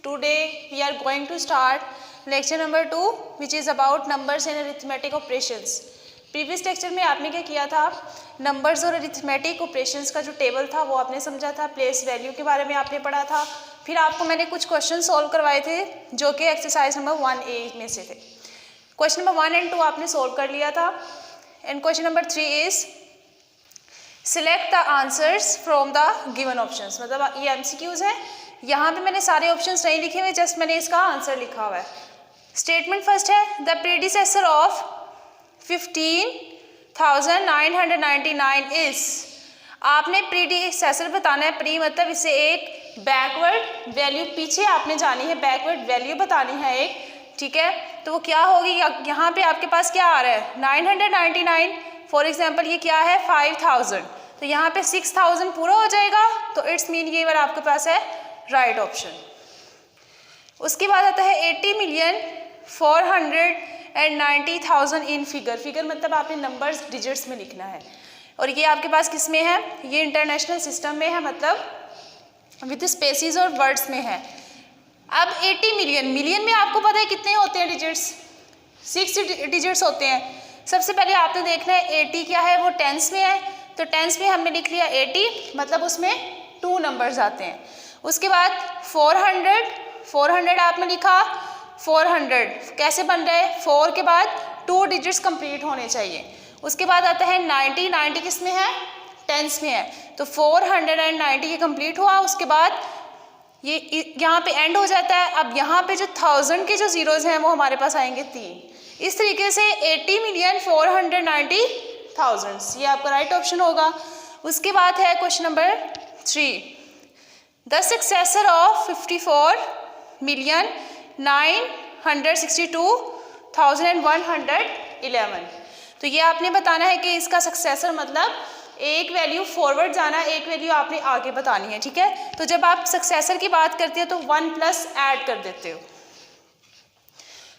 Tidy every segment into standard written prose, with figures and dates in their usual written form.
Today we are going to start lecture number 2 which is about numbers and arithmetic operations. Previous lecture में आपने क्या किया था, numbers और अरिथमेटिक ऑपरेशंस का जो टेबल था वो आपने समझा था, प्लेस वैल्यू के बारे में आपने पढ़ा था, फिर आपको मैंने कुछ क्वेश्चन सॉल्व करवाए थे जो कि एक्सरसाइज नंबर 1A में से थे. क्वेश्चन नंबर 1 and 2 आपने सॉल्व कर लिया था and question number 3 is select the answers from the given options. मतलब ये एमसीक्यूज है, यहाँ पे मैंने सारे ऑप्शंस नहीं लिखे हुए, जस्ट मैंने इसका आंसर लिखा हुआ है. स्टेटमेंट फर्स्ट है द प्रीडिसेसर ऑफ 15,999 इज. आपने प्रीडिसेसर बताना है. प्री मतलब इसे एक बैकवर्ड वैल्यू, पीछे आपने जानी है, बैकवर्ड वैल्यू बतानी है एक, ठीक है. तो वो क्या होगी, यहाँ पे आपके पास क्या आ रहा है 999. फॉर एग्जाम्पल ये क्या है 5000, तो यहाँ पे 6000 पूरा हो जाएगा, तो इट्स मीन ये वाला आपके पास है राइट ऑप्शन. उसके बाद आता है 80,490,000 इन फिगर. फिगर मतलब आपने नंबर्स डिजिट्स में लिखना है, और ये आपके पास किस में है, ये इंटरनेशनल सिस्टम में है, मतलब विद स्पेसिस और वर्ड्स में है. अब 80 मिलियन, मिलियन में आपको पता है कितने होते हैं डिजिट्स, 6 डिजिट्स होते हैं. सबसे पहले आपने देखना है 80 क्या है, वो टेंस में है, तो टेंस में हमने लिख लिया 80, मतलब उसमें 2 नंबर्स आते हैं. उसके बाद 400 आपने लिखा. 400 कैसे बन रहा है, 4 के बाद 2 डिजिट्स कंप्लीट होने चाहिए. उसके बाद आता है 90 किस में है, टेंस में है, तो 490 ये कंप्लीट हुआ. उसके बाद ये यहाँ पे एंड हो जाता है. अब यहाँ पे जो 1000 के जो जीरोज हैं वो हमारे पास आएंगे 3. इस तरीके से 80,490,000 ये आपका राइट ऑप्शन होगा. उसके बाद है question number 3 the successor of 54,962,111. तो ये आपने बताना है कि इसका सक्सेसर मतलब एक वैल्यू फॉरवर्ड जाना, एक वैल्यू आपने आगे बतानी है, ठीक है. तो जब आप सक्सेसर की बात करते हो तो 1 प्लस ऐड कर देते हो.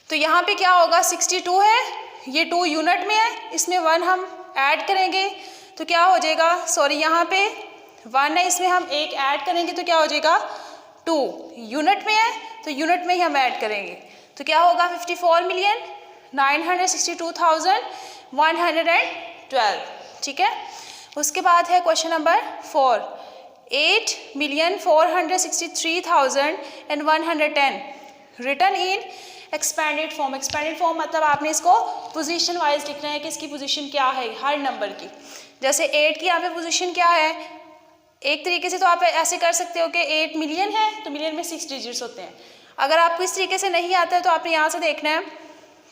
तो यहाँ पे क्या होगा 62 है, ये 2 यूनिट में है, इसमें 1 हम ऐड करेंगे तो क्या हो जाएगा, सॉरी यहाँ पे 1 है, इसमें हम 1 ऐड करेंगे तो क्या हो जाएगा 2. यूनिट में है तो यूनिट में ही हम ऐड करेंगे, तो क्या होगा 54,962,112, ठीक है. उसके बाद है क्वेश्चन नंबर 4 8,463,110 रिटर्न इन एक्सपेंडेड फॉर्म. एक्सपेंडेड फॉर्म मतलब आपने इसको पोजीशन वाइज लिखना है कि इसकी पोजीशन क्या है हर नंबर की. जैसे 8 की यहाँ पे पोजीशन क्या है, एक तरीके से तो आप ऐसे कर सकते हो कि 8 मिलियन है तो मिलियन में 6 डिजिट्स होते हैं. अगर आपको इस तरीके से नहीं आता है तो आपने यहाँ से देखना है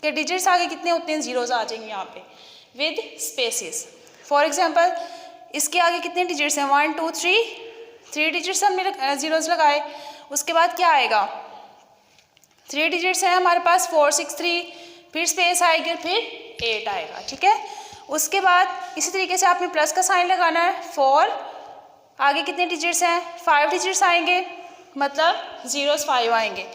कि डिजिट्स आगे कितने होते हैं, जीरोज आ जाएंगे यहाँ पे विद स्पेसिस. फॉर एग्जाम्पल इसके आगे कितने डिजिट्स हैं 1 2 3 डिजिट्स हमने जीरोज लगाए. उसके बाद क्या आएगा 3 डिजिट्स हैं हमारे पास 463, फिर स्पेस आएगी और फिर 8 आएगा, ठीक है. उसके बाद इसी तरीके से आपने प्लस का साइन लगाना है. 4 आगे कितने डिजिट्स हैं 5 डिजिट्स आएंगे, मतलब जीरोस 5 आएंगे.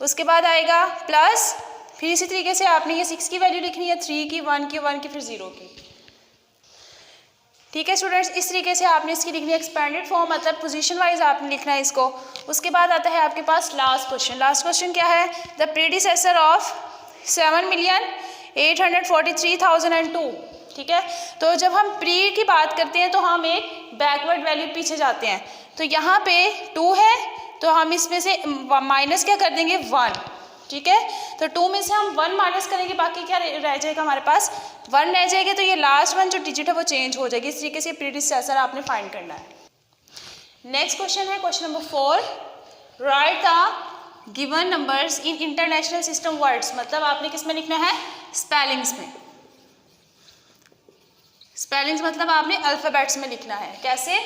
उसके बाद आएगा प्लस, फिर इसी तरीके से आपने ये 6 की वैल्यू लिखनी है, 3 की 1 की 1 की फिर 0 की, ठीक है स्टूडेंट्स. इस तरीके से आपने इसकी लिखनी है एक्सपेंडेड फॉर्म, मतलब पोजीशन वाइज आपने लिखना है इसको. उसके बाद आता है आपके पास लास्ट क्वेश्चन. लास्ट क्वेश्चन क्या है द प्रीडिसेसर ऑफ 7,843,002, ठीक है. तो जब हम प्री की बात करते हैं तो हम एक बैकवर्ड वैल्यू पीछे जाते हैं. तो यहाँ पे 2 है तो हम इसमें से माइनस क्या कर देंगे 1, ठीक है. तो 2 में से हम 1 माइनस करेंगे, बाकी क्या रह जाएगा हमारे पास 1 रह जाएगी. तो ये लास्ट 1 जो डिजिट है वो चेंज हो जाएगी. इस तरीके से प्रीडिसेसर आपने फाइंड करना है. नेक्स्ट क्वेश्चन है question number 4 right the given numbers in international system words. मतलब आपने किस में लिखना है, स्पेलिंग्स में. स्पेलिंग्स मतलब आपने अल्फ़ाबेट्स में लिखना है. कैसे,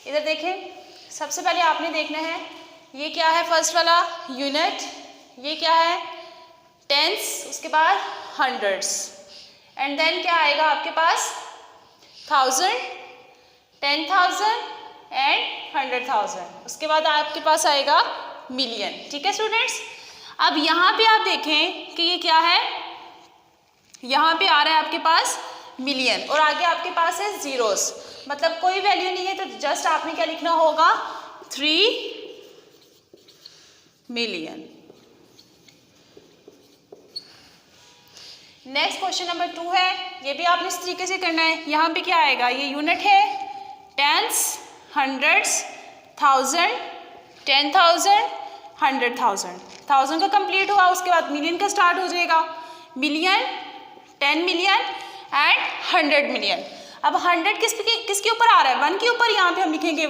इधर देखें. सबसे पहले आपने देखना है ये क्या है, फर्स्ट वाला यूनिट, ये क्या है टेंस, उसके बाद हंड्रेड्स, एंड देन क्या आएगा आपके पास 1000, 10,000 एंड 100,000. उसके बाद आपके पास आएगा मिलियन, ठीक है स्टूडेंट्स. अब यहाँ पे आप देखें कि ये क्या है, यहाँ पे आ रहा है आपके पास मिलियन और आगे आपके पास है जीरोस, मतलब कोई वैल्यू नहीं है, तो जस्ट आपने क्या लिखना होगा 3 मिलियन। नेक्स्ट क्वेश्चन नंबर 2 है, ये भी आपने इस तरीके से करना है। यहाँ पे क्या आएगा, ये यूनिट है, टेंस, हंड्रेड्स, थाउजेंड, 10,000, 100,000। 1000 का कंप्लीट हुआ, उसके बाद मिलियन का स्टार्ट हो जाएगा, मिलियन, 10 मिलियन एंड 100 मिलियन। अब 100 किसके ऊपर आ रहा है, 1 के ऊपर। यहाँ पे हम लिखेंगे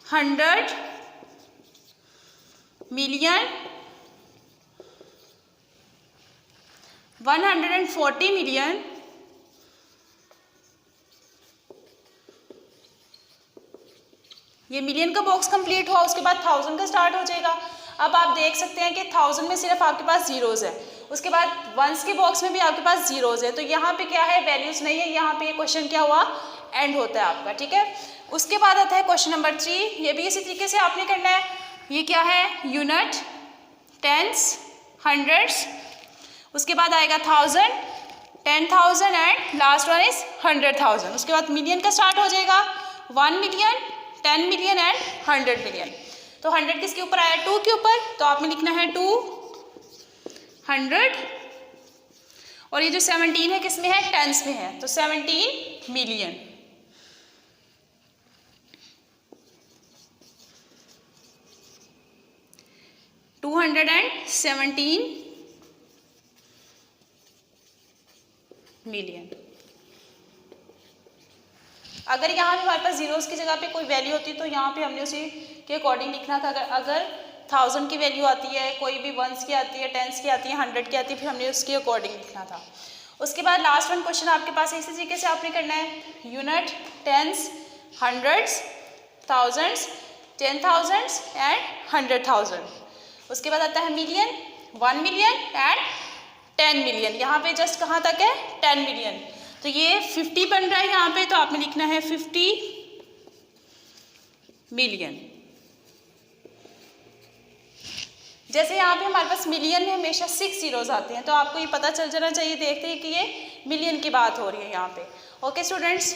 100 मिलियन, 140 मिलियन, ये मिलियन का बॉक्स कंप्लीट हुआ, उसके बाद 1000 का स्टार्ट हो जाएगा। अब आप देख सकते हैं कि 1000 में सिर्फ आपके पास जीरोज है, उसके बाद वंस के बॉक्स में भी आपके पास जीरोज है, तो यहाँ पे क्या है, वैल्यूज नहीं है। यहाँ पे ये क्वेश्चन क्या हुआ, एंड होता है आपका, ठीक है। उसके बाद आता है क्वेश्चन नंबर 3, ये भी इसी तरीके से आपने करना है। ये क्या है, यूनिट, टेंस, हंड्रेड्स, उसके बाद आएगा 1000, 10,000 एंड लास्ट वन इज 100,000। उसके बाद मिलियन का स्टार्ट हो जाएगा, 1 मिलियन, 10 मिलियन एंड 100 मिलियन। तो 100 किसके ऊपर आया, 2 के ऊपर, तो आपने लिखना है 200, और ये जो 17 है किसमें है, टेंस में है, तो 17 मिलियन। $217 मिलियन। अगर यहाँ पे हमारे पास जीरोस की जगह पे कोई वैल्यू होती तो यहाँ पे हमने उसी के अकॉर्डिंग लिखना था। अगर 1000 की वैल्यू आती है, कोई भी वंस की आती है, टेंस की आती है, 100 की आती है, फिर हमने उसके अकॉर्डिंग लिखना था। उसके बाद लास्ट वन क्वेश्चन आपके पास इसी तरीके से आपने करना है, unit, tens, hundreds, thousands, 10,000 and 100,000। उसके बाद आता है मिलियन, 1 मिलियन एंड 10 मिलियन। यहाँ पे जस्ट कहाँ तक है, 10 मिलियन, तो ये 50 बन रहा है यहाँ पे, तो आपने लिखना है 50 मिलियन। जैसे यहाँ पे हमारे पास मिलियन में हमेशा 6 जीरोज आते हैं, तो आपको ये पता चल जाना चाहिए, देखते हैं कि ये मिलियन की बात हो रही है यहाँ पे। ओके स्टूडेंट्स,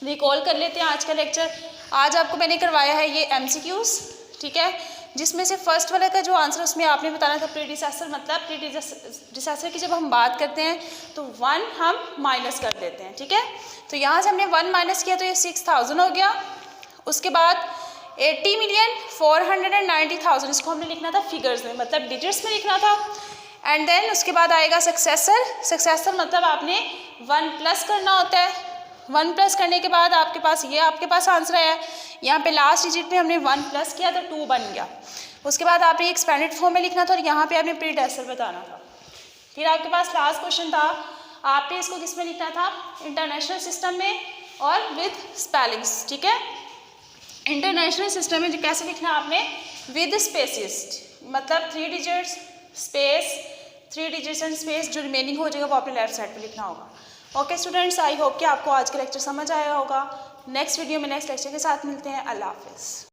रिकॉल कर लेते हैं आज का लेक्चर। आज आपको मैंने करवाया है ये MCQs, ठीक है, जिसमें से फर्स्ट वाले का जो आंसर उसमें आपने बताना था प्रीडिसेसर, मतलब प्रीडिसेसर की जब हम बात करते हैं तो 1 हम माइनस कर देते हैं, ठीक है। तो यहाँ से हमने 1 माइनस किया तो ये 6000 हो गया। उसके बाद 80 मिलियन 490,000, इसको हमने लिखना था फिगर्स में, मतलब डिजिट्स में लिखना था। एंड देन उसके बाद आएगा सक्सेसर मतलब आपने 1 प्लस करना होता है। 1 प्लस करने के बाद आपके पास ये आपके पास आंसर आया, यहाँ पे लास्ट डिजिट में हमने 1 प्लस किया तो 2 बन गया। उसके बाद आपने एक्सपेंडेड फॉर्म में लिखना था और यहाँ पे आपने प्रीडिसेसर बताना था। फिर आपके पास लास्ट क्वेश्चन था, आपने इसको किस में लिखना था, इंटरनेशनल सिस्टम में और विद स्पेलिंग्स, ठीक है। इंटरनेशनल सिस्टम में जो कैसे लिखना है आपने, विद स्पेसिस, मतलब 3 digits space, 3 digits and space, जो रिमेनिंग हो जाएगा वो आपने लेफ्ट साइड पे लिखना होगा। ओके स्टूडेंट्स, आई होप कि आपको आज का लेक्चर समझ आया होगा। नेक्स्ट वीडियो में नेक्स्ट लेक्चर के साथ मिलते हैं। अल्लाह हाफिज़।